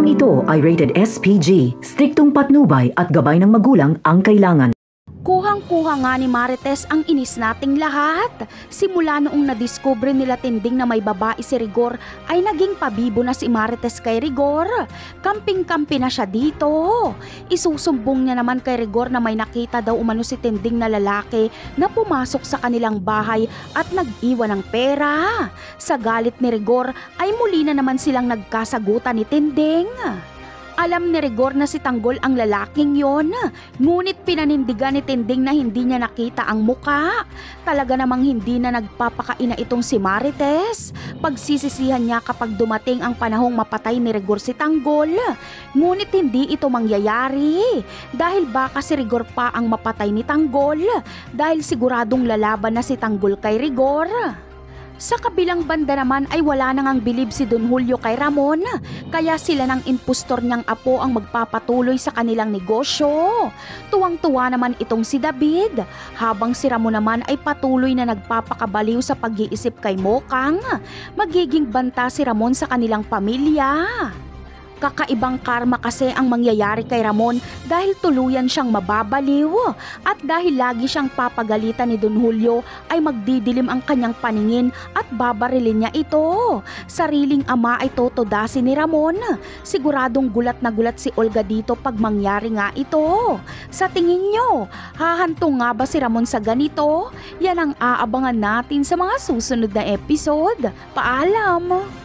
Programang ito ay rated SPG, striktong patnubay at gabay ng magulang ang kailangan. Kuhang-kuha nga ni Marites ang inis nating lahat. Simula noong nadiskubre nila Tinding na may babae si Rigor ay naging pabibo na si Marites kay Rigor. Kamping-kampi na siya dito. Isusumbong niya naman kay Rigor na may nakita daw umano si Tinding na lalaki na pumasok sa kanilang bahay at nag-iwan ng pera. Sa galit ni Rigor ay muli na naman silang nagkasagutan ni Tinding. Alam ni Rigor na si Tanggol ang lalaking yon, ngunit pinanindigan ni Tinding na hindi niya nakita ang muka. Talaga namang hindi na nagpapakaina itong si Marites. Pagsisisihan niya kapag dumating ang panahong mapatay ni Rigor si Tanggol. Ngunit hindi ito mangyayari dahil baka si Rigor pa ang mapatay ni Tanggol dahil siguradong lalaban na si Tanggol kay Rigor. Sa kabilang banda naman ay wala nang bilib si Don Julio kay Ramon, kaya sila ng impostor niyang apo ang magpapatuloy sa kanilang negosyo. Tuwang-tuwa naman itong si David, habang si Ramon naman ay patuloy na nagpapakabaliw sa pag-iisip kay Mokang. Magiging banta si Ramon sa kanilang pamilya. Kakaibang karma kasi ang mangyayari kay Ramon dahil tuluyan siyang mababaliw at dahil lagi siyang papagalitan ni Don Julio ay magdidilim ang kanyang paningin at babarilin niya ito. Sariling ama ay totodasin ni Ramon. Siguradong gulat na gulat si Olga dito pag mangyari nga ito. Sa tingin nyo, hahantong nga ba si Ramon sa ganito? Yan ang aabangan natin sa mga susunod na episode. Paalam!